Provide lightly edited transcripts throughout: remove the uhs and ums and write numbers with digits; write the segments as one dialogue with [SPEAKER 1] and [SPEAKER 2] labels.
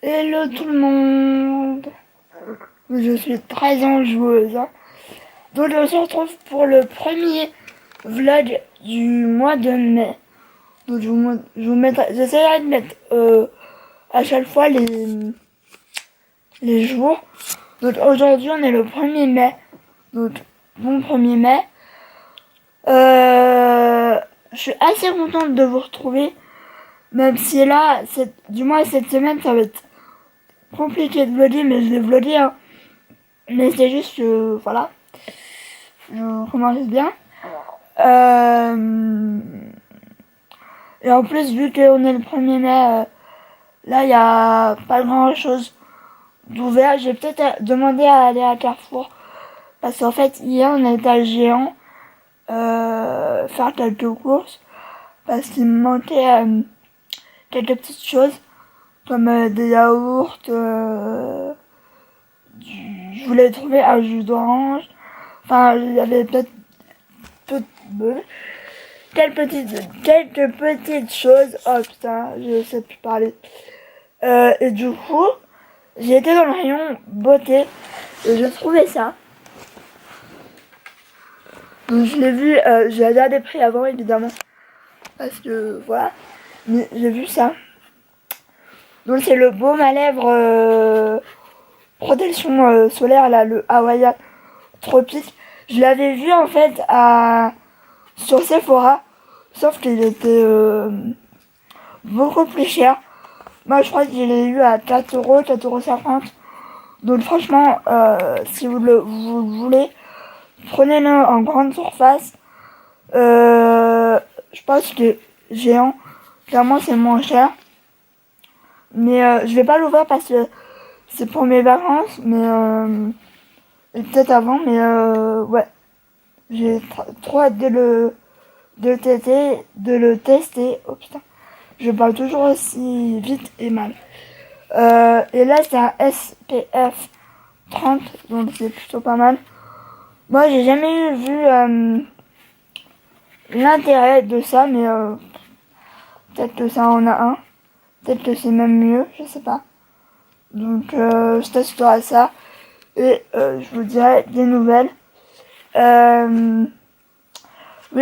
[SPEAKER 1] Hello tout le monde, je suis très enjoueuse. Donc on se retrouve pour le premier vlog du mois de mai. Donc j'essaierai de mettre à chaque fois les jours. Donc aujourd'hui on est le 1er mai. Donc bon 1er mai. Je suis assez contente de vous retrouver. Même si là, du moins cette semaine ça va être compliqué de vlogger, mais je vais vlogger, hein. Mais c'est juste que, voilà, je commence bien. Et en plus, vu qu'on est le 1er mai, là, il n'y a pas grand chose d'ouvert. J'ai peut-être demandé à aller à Carrefour. Parce qu'en fait, hier, on était à Géant faire quelques courses. Parce qu'il me manquait quelques petites choses. Comme des yaourts. Je voulais trouver un jus d'orange. Enfin, il y avait peut-être quelques petites choses. Oh putain, je sais plus parler. Et du coup, j'ai été dans le rayon beauté et j'ai trouvé ça. Donc je l'ai vu, j'ai regardé prix avant évidemment. Parce que voilà. Mais j'ai vu ça. Donc c'est le baume à lèvres protection solaire là, le Hawaii Tropique. Je l'avais vu en fait sur Sephora, sauf qu'il était beaucoup plus cher. Moi je crois que je l'ai eu à 4€, 4,50€. Donc franchement, si vous voulez, prenez-le en grande surface. Je pense que Géant, clairement c'est moins cher. Mais je vais pas l'ouvrir parce que c'est pour mes vacances, mais et peut-être avant, mais ouais. J'ai trop hâte de le tester. Oh putain, je parle toujours aussi vite et mal. Et là, c'est un SPF 30, donc c'est plutôt pas mal. Moi, j'ai jamais vu l'intérêt de ça, mais peut-être que ça en a un. Peut-être que c'est même mieux, je sais pas. Donc, je testerai ça. Et je vous dirai des nouvelles. Oui,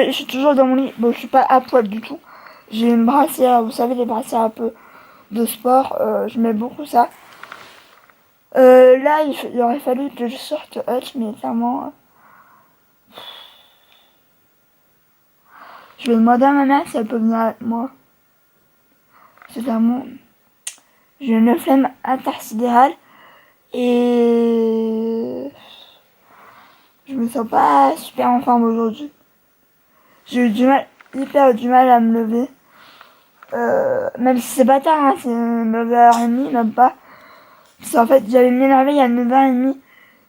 [SPEAKER 1] je suis toujours dans mon lit. Bon, je suis pas à poil du tout. J'ai une brassière, vous savez, les brassières un peu de sport. Je mets beaucoup ça. Là, il aurait fallu que je sorte Hutch, mais clairement, je vais demander à ma mère si elle peut venir avec moi. C'est clairement, j'ai une flemme intersidérale et je me sens pas super en forme aujourd'hui. J'ai eu hyper du mal à me lever. Même si c'est pas tard, hein, c'est 9h30, même pas. Parce qu'en fait, j'allais m'énerver il y a 9h30.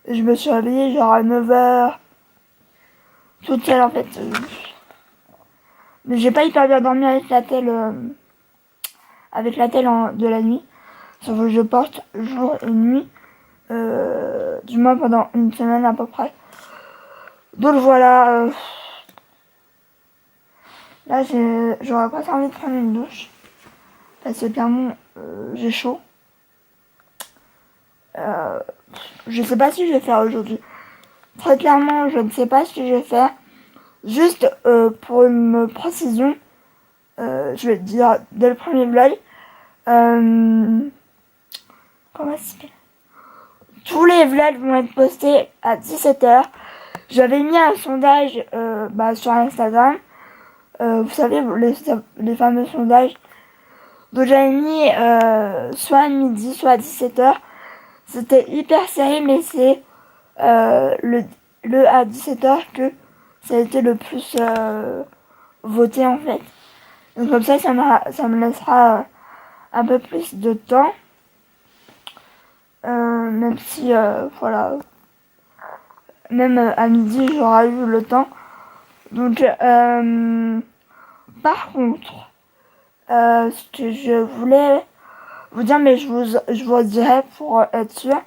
[SPEAKER 1] Et je me suis réveillée genre à 9h. Toute seule en fait. Mais j'ai pas hyper bien dormi avec la telle. De la nuit. Sauf que je porte jour et nuit. Du moins pendant une semaine à peu près. Donc voilà. Là, j'aurais pas envie de prendre une douche. Parce que clairement, j'ai chaud. Je sais pas si je vais faire aujourd'hui. Très clairement, je ne sais pas ce que je vais faire. Juste pour une précision, je vais te dire dès le premier vlog. Comment ça s'appelle ? Tous les vlogs vont être postés à 17h. J'avais mis un sondage sur Instagram. Vous savez, les fameux sondages. Donc j'avais mis soit à midi, soit à 17h. C'était hyper serré, mais c'est le à 17h que ça a été le plus voté en fait. Donc comme ça me laissera un peu plus de temps. Même si, voilà, même à midi, j'aurai eu le temps. Donc, par contre, ce que je voulais vous dire, mais je vous dirai pour être sûr,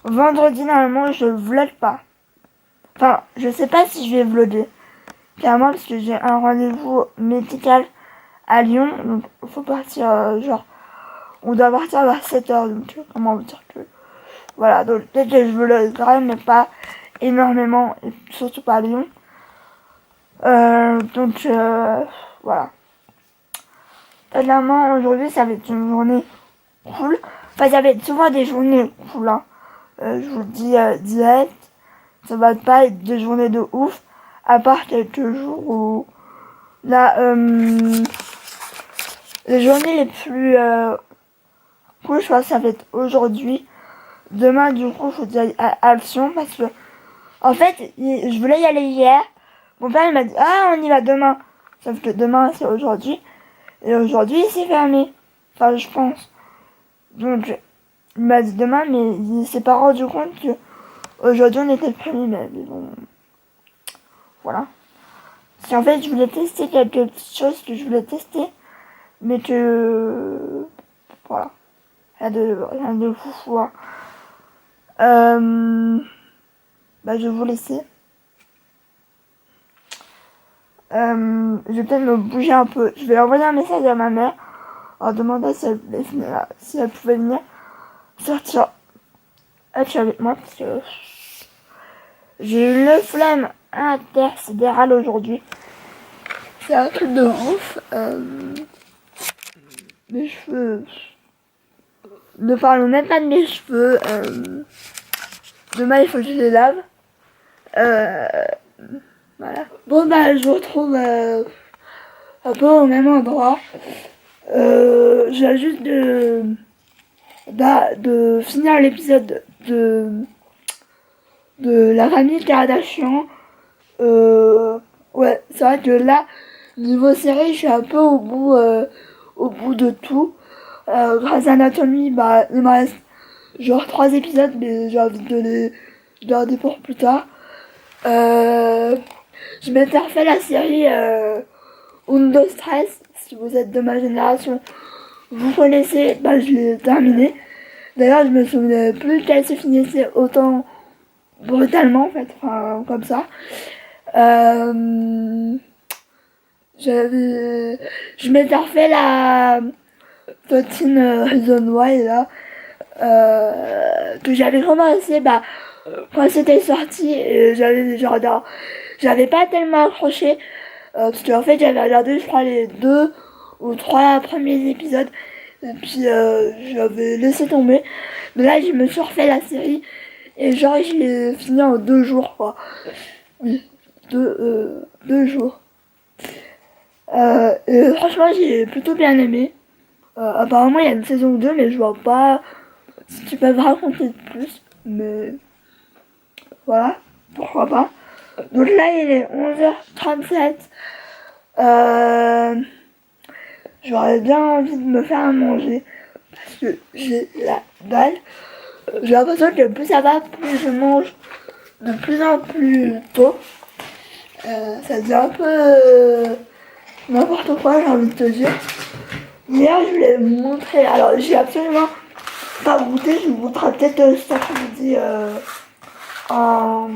[SPEAKER 1] vendredi, normalement, je vlog pas. Enfin, je sais pas si je vais vlogger. Clairement, parce que j'ai un rendez-vous médical à Lyon. Donc, il faut partir, genre, on doit partir vers 7h, donc comment vous dire que... Voilà, donc peut-être que je veux le grain, mais pas énormément, et surtout pas à Lyon. Donc voilà. Clairement, aujourd'hui, ça va être une journée cool. Enfin, ça va être souvent des journées cool, hein. Je vous le dis direct. Ça va pas être des journées de ouf, à part quelques jours où... Là, les journées les plus cool, je pense, ça va être aujourd'hui. Demain, du coup, je vous dis à Lyon, parce que, en fait, je voulais y aller hier. Mon père, il m'a dit, ah, on y va demain. Sauf que demain, c'est aujourd'hui. Et aujourd'hui, c'est fermé. Enfin, je pense. Donc, il m'a dit demain, mais il s'est pas rendu compte que aujourd'hui, on était le 1er mai. Mais bon, voilà. Parce qu'en fait, je voulais tester quelques petites choses que je voulais tester. Mais que... Voilà. Rien de foufou, hein. Bah, je vais vous laisser. Je vais peut-être me bouger un peu. Je vais envoyer un message à ma mère en demandant si elle pouvait venir sortir être avec moi, parce que j'ai une flemme intersidérale aujourd'hui. C'est un truc de ouf. Mes cheveux... Ne parlons même pas de mes cheveux. Demain, il faut que je les lave. Voilà. Bon, bah, je vous retrouve un peu au même endroit. J'ai juste de finir l'épisode de la famille Kardashian. Ouais, c'est vrai que là, niveau série, je suis un peu au bout de tout. Grâce à Anatomy, bah, il me reste genre 3 épisodes, mais j'ai envie de les garder pour plus tard. Je m'étais refait la série Undo Stress. Si vous êtes de ma génération, vous connaissez, bah, je l'ai terminé. D'ailleurs, je me souvenais plus qu'elle se finissait autant brutalement, en fait, enfin, comme ça. Je m'étais refait la 13 Reasons Why, là, que j'avais commencé, bah, quand c'était sorti, j'avais pas tellement accroché, parce qu'en fait, j'avais regardé, je crois, les 2 ou 3 premiers épisodes, et puis, j'avais laissé tomber. Mais là, je me suis refait la série, et genre, je l'ai fini en 2 jours, quoi. Oui, 2 jours. Et franchement, j'ai plutôt bien aimé. Apparemment, il y a une saison 2, mais je vois pas si tu peux me raconter de plus. Mais voilà, pourquoi pas. Donc là, il est 11h37. J'aurais bien envie de me faire à manger parce que j'ai la dalle. J'ai l'impression que plus ça va, plus je mange de plus en plus tôt. Ça devient un peu n'importe quoi, j'ai envie de te dire. Hier, je voulais vous montrer. Alors, j'ai absolument pas goûté. Je vous montrerai peut-être cet après-midi en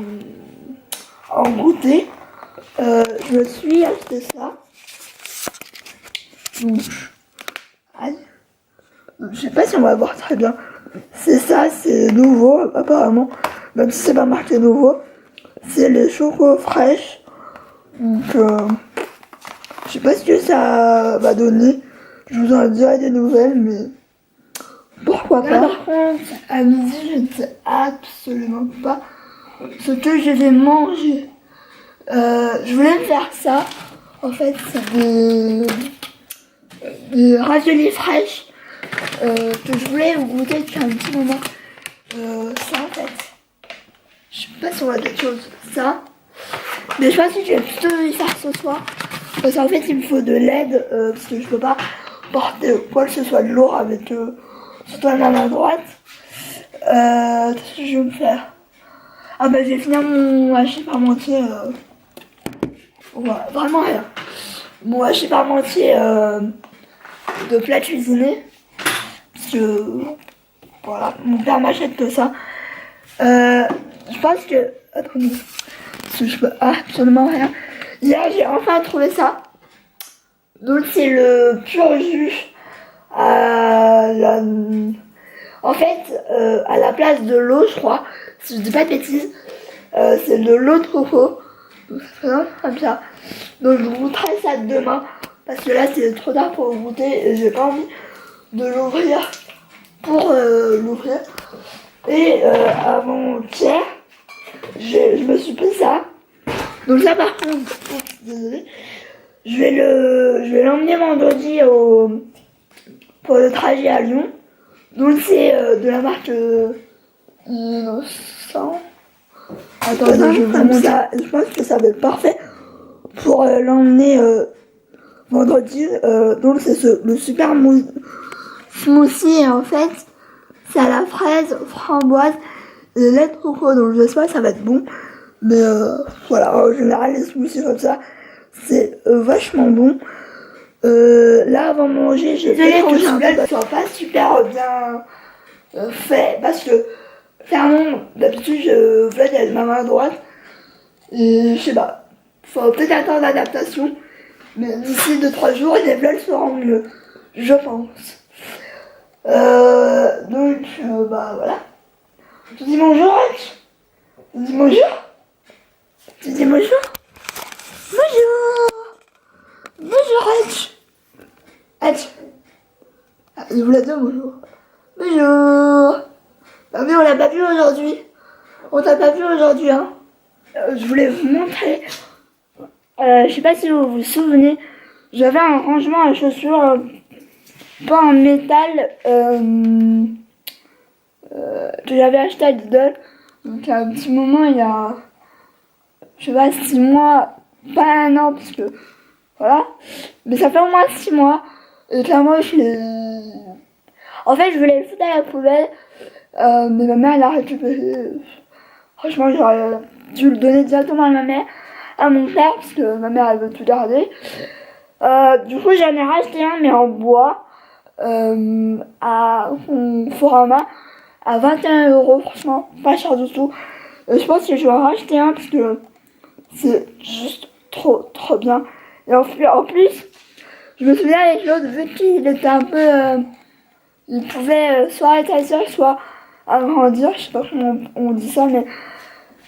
[SPEAKER 1] goûter. Je me suis acheté ça. Donc, allez. Je sais pas si on va voir très bien. C'est ça, c'est nouveau, apparemment. Même si c'est pas marqué nouveau. C'est les chocos fraîches. Donc, je sais pas ce que ça va donner. Je vous en dirai des nouvelles, mais pourquoi pas. Par contre, à midi, je ne sais absolument pas ce que je vais manger. Je voulais me faire ça. En fait, c'est des raviolis fraîches que je voulais vous goûter depuis un petit moment. Ça, en fait, je sais pas si on va quelque chose. Ça. Mais je pense que je vais plutôt y faire ce soir. Parce qu'en fait, il me faut de l'aide. Parce que je peux pas porter quoi que ce soit de lourd avec surtout la main droite. Qu'est-ce que je vais me faire? Ah bah je vais finir mon hachis parmentier. Voilà, vraiment rien. Mon hachis parmentier de plat cuisiné. Parce que voilà, mon père m'achète que ça. Je pense que. Attendez. Parce que je peux absolument rien. Hier j'ai enfin trouvé ça. Donc c'est le pur jus à en fait, à la place de l'eau, je crois, si je dis pas de bêtises, c'est de l'eau de coco. Donc ça se présente comme ça. Donc je vous montrerai ça demain, parce que là c'est trop tard pour vous goûter et j'ai pas envie de l'ouvrir pour l'ouvrir. Et avant-hier, je me suis pris ça. Donc ça par contre, désolé, je vais l'emmener vendredi pour le trajet à Lyon. Donc c'est de la marque Innocent. Attendez, je vous montre ça. Je pense que ça va être parfait pour l'emmener vendredi. Donc c'est le super smoothie en fait. C'est à la fraise, framboise et lait de coco. Donc j'espère que ça va être bon. Mais voilà, en général les smoothies comme ça, c'est vachement bon. Là avant de manger, j'ai fait que celui-là soit pas super bien fait parce que clairement d'habitude je vlog avec ma main droite et je sais pas, faut peut-être attendre l'adaptation, mais d'ici 2-3 jours les vlogs seront mieux, je pense. Donc bah voilà. Tu dis bonjour, tu dis bonjour, tu dis bonjour, bonjour, bonjour Hatch. Hatch. Ah, je vous la donne bonjour. Bonjour. Bah oui, on l'a pas vu aujourd'hui. On t'a pas vu aujourd'hui, hein. Je voulais vous montrer. Je sais pas si vous vous souvenez. J'avais un rangement à chaussures pas en métal que j'avais acheté à Lidl. Donc il y a un petit moment, il y a je sais pas 6 mois, pas un an parce que voilà. Mais ça fait au moins 6 mois. Et clairement en fait je voulais le foutre à la poubelle. Mais ma mère elle a récupéré. Franchement j'aurais dû le donner directement à ma mère, à mon père, parce que ma mère elle veut tout garder. Du coup j'en ai racheté un mais en bois à Conforama à 21 €, franchement pas cher du tout. Je pense que je vais en racheter un parce que c'est juste trop bien. Et en plus je me souviens avec l'autre, vu qu'il était un peu il pouvait soit rétrécir soit agrandir, je sais pas comment on dit ça, mais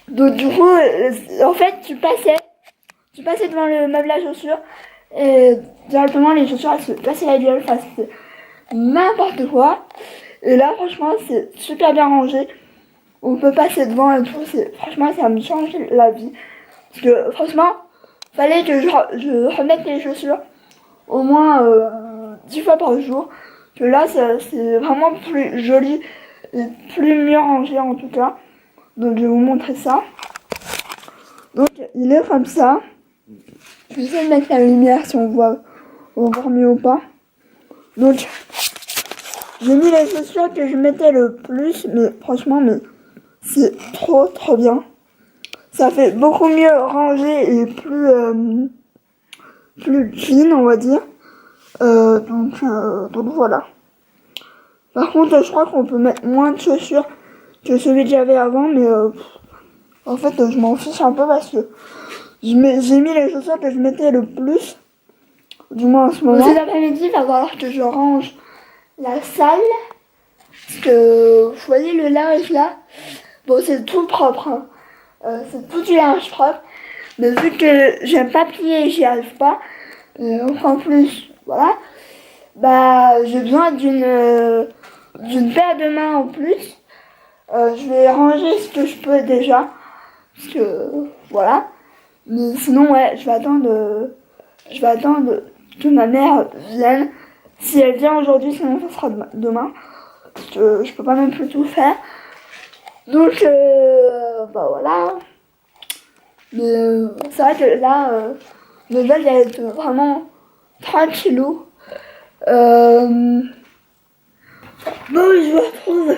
[SPEAKER 1] donc du coup en fait tu passais devant le meuble à chaussures et directement les chaussures elles se passaient la gueule, enfin c'était n'importe quoi. Et là franchement c'est super bien rangé, on peut passer devant et tout, franchement ça me change la vie, parce que franchement fallait que je remette les chaussures au moins 10 fois par jour, que là c'est vraiment plus joli et plus mieux rangé en tout cas. Donc je vais vous montrer ça. Donc il est comme ça. Je vais essayer de mettre la lumière si on voit mieux ou pas. Donc j'ai mis les chaussures que je mettais le plus, mais franchement c'est trop bien. Ça fait beaucoup mieux rangé et plus clean on va dire. Donc voilà. Par contre je crois qu'on peut mettre moins de chaussures que celui que j'avais avant, mais en fait je m'en fiche un peu parce que j'ai mis les chaussures que je mettais le plus, du moins en ce moment. Cet après-midi il va falloir que je range la salle, parce que vous voyez le linge là, bon c'est tout propre, hein. C'est tout du linge propre, mais vu que j'aime pas plier, j'y arrive pas, en plus voilà, bah j'ai besoin d'une paire de mains en plus. Je vais ranger ce que je peux déjà, parce que voilà, mais sinon ouais je vais attendre que ma mère vienne, si elle vient aujourd'hui, sinon ça sera demain, parce que je peux pas non plus tout faire. Donc bah voilà, mais c'est vrai que là le vlog va être vraiment tranquillou. Bon, je vous retrouve.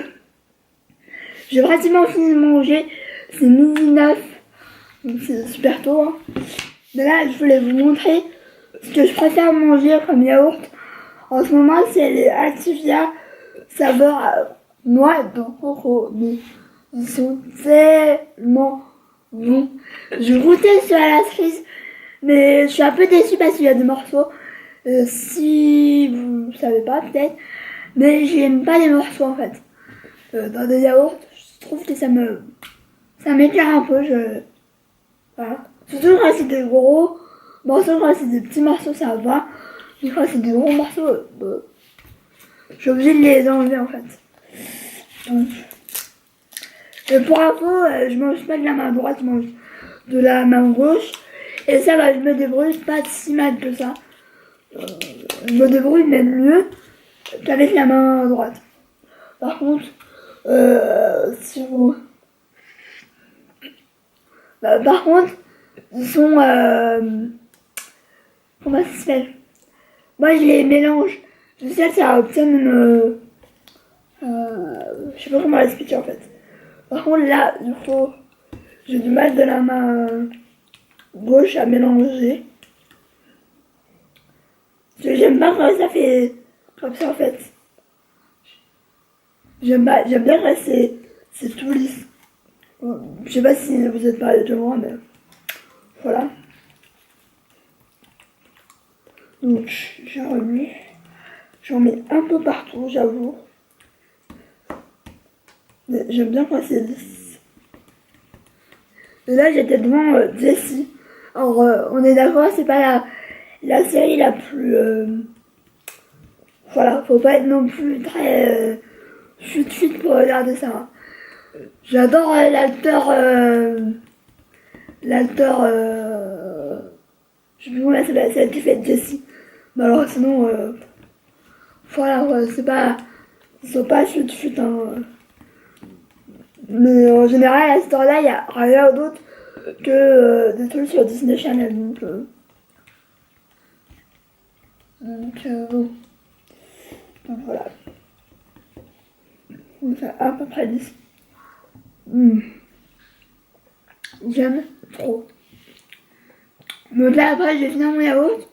[SPEAKER 1] J'ai pratiquement fini de manger. C'est 12h09. Donc c'est super tôt, hein. Mais là, je voulais vous montrer ce que je préfère manger comme yaourt. En ce moment, c'est les Activia saveur noix de coco. Mais ils sont tellement bons. Je goûtais sur la cerise, mais je suis un peu déçue parce qu'il y a des morceaux. Si vous savez pas, peut-être. Mais j'aime pas les morceaux en fait. Dans des yaourts, je trouve que ça m'éclaire un peu. Voilà. Surtout quand c'est des gros morceaux, quand c'est des petits morceaux, ça va. Mais quand c'est des gros morceaux, je suis obligée de les enlever en fait. Donc, pour info, je mange pas de la main droite, je mange de la main gauche. Et ça va, je me débrouille pas si mal que ça. Je me débrouille même mieux qu'avec la main droite. Par contre, si vous... par contre, ils sont... comment ça s'appelle? Moi, je les mélange. Je sais que ça obtient une... je sais pas comment l'expliquer en fait. Par contre, là, il faut... J'ai du mal de la main gauche à mélanger. Parce que j'aime pas quand ça fait comme ça en fait. J'aime bien quand c'est tout lisse. Je sais pas si vous êtes pareil de moi, mais voilà. Donc j'ai remis. J'en mets un peu partout, j'avoue. Mais j'aime bien quand c'est lisse. Et là j'étais devant Jessie. Alors on est d'accord, c'est pas la série la plus... voilà, faut pas être non plus très chute pour regarder ça. J'adore l'acteur, je sais plus comment c'est celle qui fait Jessie. Mais alors sinon, voilà, c'est pas, ils sont pas chute hein. Mais en général, à cette heure-là, il y a rien d'autre que des trucs sur Disney Channel, donc bon. Donc voilà. On fait à peu près 10. J'aime trop. Donc là après je vais finir mon yaourt.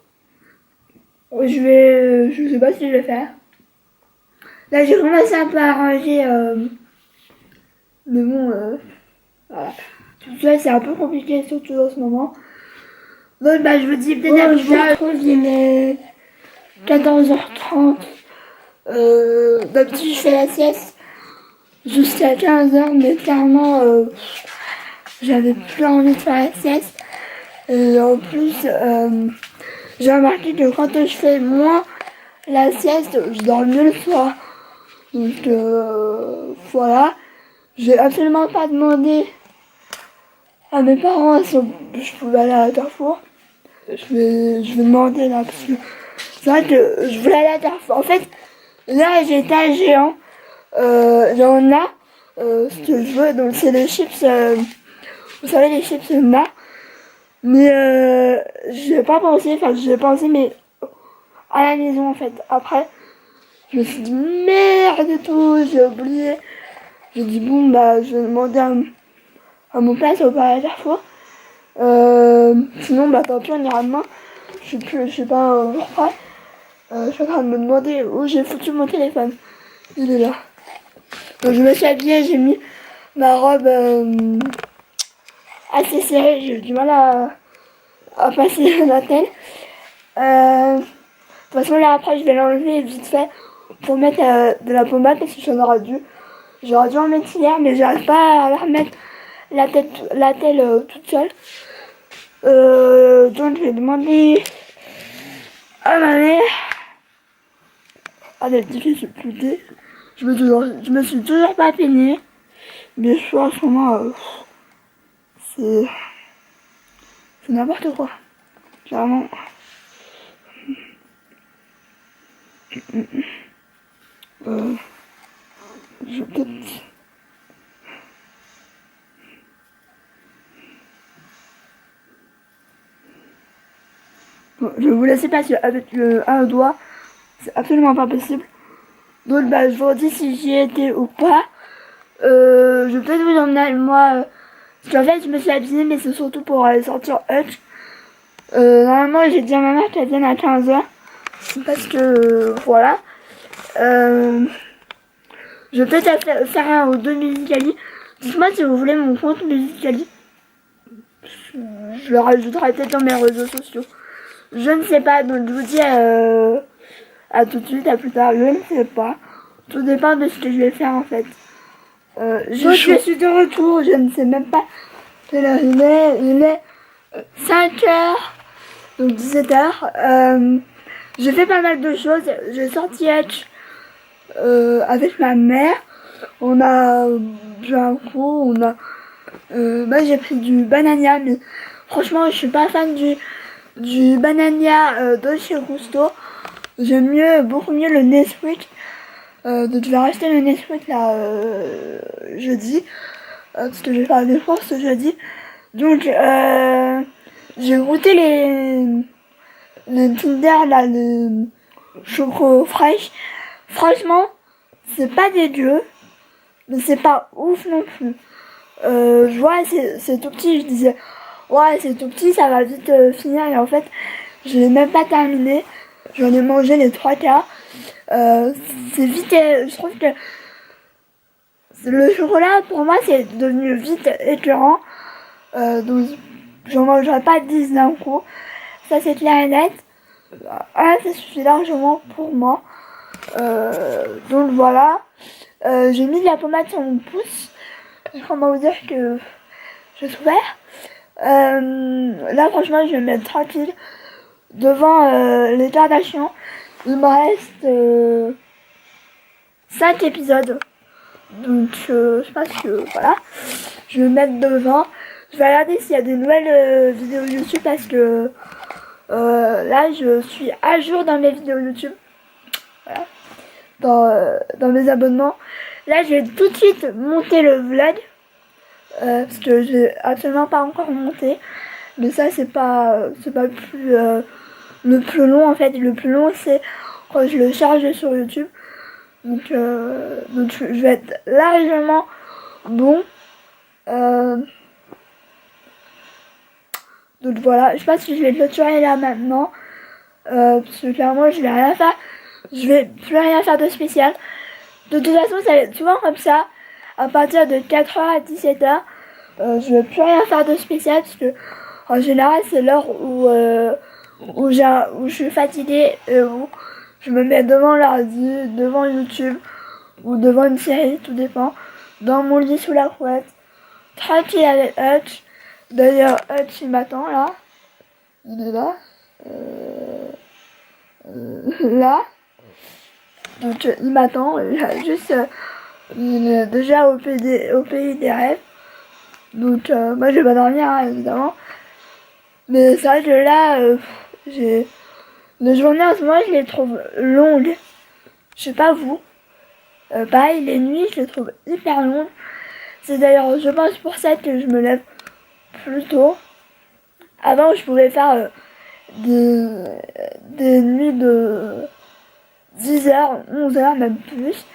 [SPEAKER 1] Je sais pas si je vais faire. Là j'ai commencé un peu à arranger. Mais bon, voilà. Tout ça c'est un peu compliqué surtout en ce moment. Donc bah je vous dis peut-être à plus tard. Il est 14h30. D'habitude je fais la sieste jusqu'à 15h, mais clairement j'avais plus envie de faire la sieste. Et en plus, j'ai remarqué que quand je fais moins la sieste, je dors mieux le soir. Donc voilà. J'ai absolument pas demandé à mes parents si je pouvais aller à Carrefour. Je vais demander là parce que c'est vrai que je voulais aller à Carrefour. En fait, là j'ai été à Géant. Il y en a ce que je veux, donc c'est les chips. Vous savez les chips là. Mais j'ai pas pensé, enfin j'ai pensé mais à la maison en fait. Après, je me suis dit merde et tout, j'ai oublié. J'ai dit bon bah je vais demander à mon place au Palais Carrefour. Sinon bah tant pis on ira demain. Je suis pas un jour près. Je suis en train de me demander où j'ai foutu mon téléphone. Il est là. Donc je me suis habillée, j'ai mis ma robe assez serrée, j'ai eu du mal à passer la tête. De toute façon là après je vais l'enlever vite fait pour mettre de la pommade parce que j'aurais dû en mettre hier mais j'arrive pas à la remettre la tête toute seule. Donc je vais demander à ma mère. Ah, c'est difficile de pluter. Je me suis toujours pas peignée. Mais je en ce moment, c'est n'importe quoi. Clairement. Je vais peut-être... Bon, je vais vous laisser passer avec un doigt. C'est absolument pas possible. Donc bah je vous dis si j'y étais ou pas. Je vais peut-être vous emmener avec moi. Parce qu'en fait je me suis habillée mais c'est surtout pour aller sortir Hutch. Normalement j'ai dit à ma mère qu'elle vienne à 15h. Parce que voilà. Je vais peut-être faire un ou deux Musicali. Dites-moi si vous voulez mon compte Musicali. Je le rajouterai peut-être dans mes réseaux sociaux. Je ne sais pas, donc je vous dis à tout de suite, à plus tard. Je ne sais pas. Tout dépend de ce que je vais faire en fait. Je suis de retour, je ne sais même pas quelle heure il est 5h, donc 17h. J'ai fait pas mal de choses, j'ai sorti Edge avec ma mère, on a bu un coup, j'ai pris du Banania, mais franchement je suis pas fan du Banania de chez Gusto. J'aime beaucoup mieux le Nesquik. Donc je vais racheter le Nesquik là jeudi, parce que je vais faire des courses ce jeudi. Donc j'ai goûté les Kinder là, le choco fraîche. Franchement, c'est pas dégueu, mais c'est pas ouf non plus. Je vois c'est tout petit, je disais ouais c'est tout petit, ça va vite finir, et en fait je l'ai même pas terminé. J'en ai mangé les 3 quarts. C'est vite, je trouve que le chocolat pour moi c'est devenu vite écœurant, donc j'en mangerai pas 10 d'un coup, ça c'est clair et net. Ça suffit largement pour moi. Donc voilà, j'ai mis de la pommade sur mon pouce, comment vous dire que je souffert. Là franchement je vais me mettre tranquille devant les Kardashians. Il me reste 5 épisodes, donc je pense que voilà, je vais me mettre devant. Je vais regarder s'il y a des nouvelles vidéos YouTube, parce que là je suis à jour dans mes vidéos YouTube, voilà, dans mes abonnements. Là je vais tout de suite monter le vlog, parce que j'ai absolument pas encore monté, mais ça c'est pas le plus long en fait. Le plus long c'est quand je le charge sur YouTube, donc je vais être largement bon. Donc voilà, je pense que je vais clôturer là maintenant, parce que clairement je vais rien faire, je vais plus rien faire de spécial. De toute façon ça va être souvent comme ça, à partir de 4h à 17h, je vais plus rien faire de spécial, parce que en général c'est l'heure où je suis fatiguée, où je me mets devant l'ordi, devant YouTube ou devant une série, tout dépend, dans mon lit sous la couette, tranquille avec Hutch. D'ailleurs Hutch il m'attend là, il est là, là, donc il m'attend, il est déjà au pays des rêves, donc moi je vais pas dormir hein, évidemment, mais c'est vrai que là les journées en ce moment je les trouve longues, je sais pas vous. Pareil, les nuits, je les trouve hyper longues. C'est d'ailleurs, je pense, pour ça que je me lève plus tôt. Avant, je pouvais faire des nuits de 10h, 11h, même plus.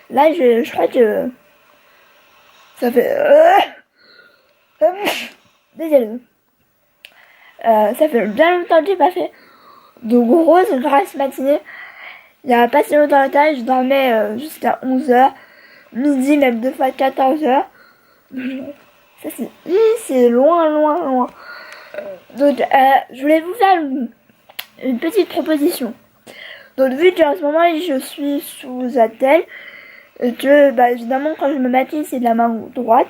[SPEAKER 1] Là, je crois que ça fait... désolé. Ça fait bien longtemps que j'ai pas fait de grosses grasses matinées. Il y a pas si longtemps que ça, je dormais jusqu'à 11h, midi, même deux fois 14h. Ça c'est loin. Donc je voulais vous faire une petite proposition. Donc vu qu'en ce moment je suis sous attel, et que bah, évidemment quand je me maquille c'est de la main droite,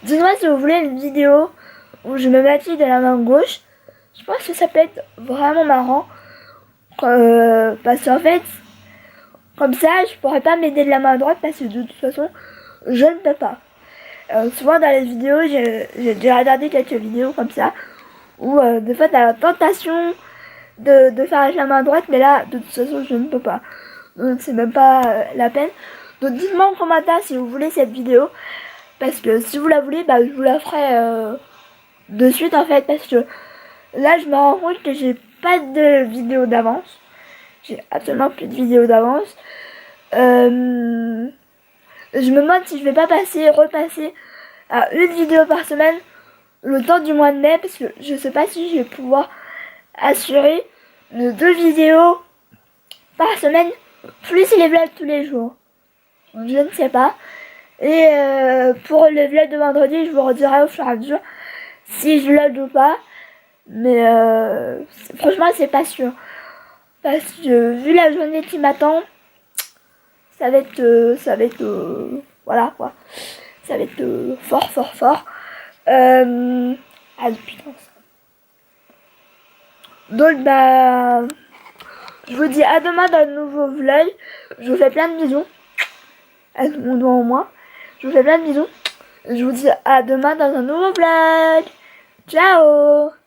[SPEAKER 1] dites-moi si vous voulez une vidéo où je me maquille de la main gauche. Je pense que ça peut être vraiment marrant. Parce qu'en fait, comme ça, je pourrais pas m'aider de la main droite, parce que de toute façon, je ne peux pas. Souvent dans les vidéos, j'ai déjà regardé quelques vidéos comme ça, où des fois t'as la tentation de faire avec la main droite, mais là, de toute façon, je ne peux pas. Donc c'est même pas la peine. Donc dites-moi en commentaire si vous voulez cette vidéo, parce que si vous la voulez, bah, je vous la ferai de suite en fait, parce que là, je me rends compte que j'ai pas de vidéo d'avance. J'ai absolument plus de vidéos d'avance. Je me demande si je vais pas repasser à une vidéo par semaine le temps du mois de mai, parce que je sais pas si je vais pouvoir assurer les 2 vidéos par semaine, plus les vlogs tous les jours. Donc, je ne sais pas. Et pour le vlog de vendredi, je vous redirai au fur et à mesure si je vlog ou pas. Mais franchement c'est pas sûr, parce que vu la journée qui m'attend, voilà quoi. Ça va être fort. Ah putain. Donc bah, je vous dis à demain dans le nouveau vlog. Je vous fais plein de bisous. À tout mon doigt en moi. Je vous fais plein de bisous. Je vous dis à demain dans un nouveau vlog. Ciao.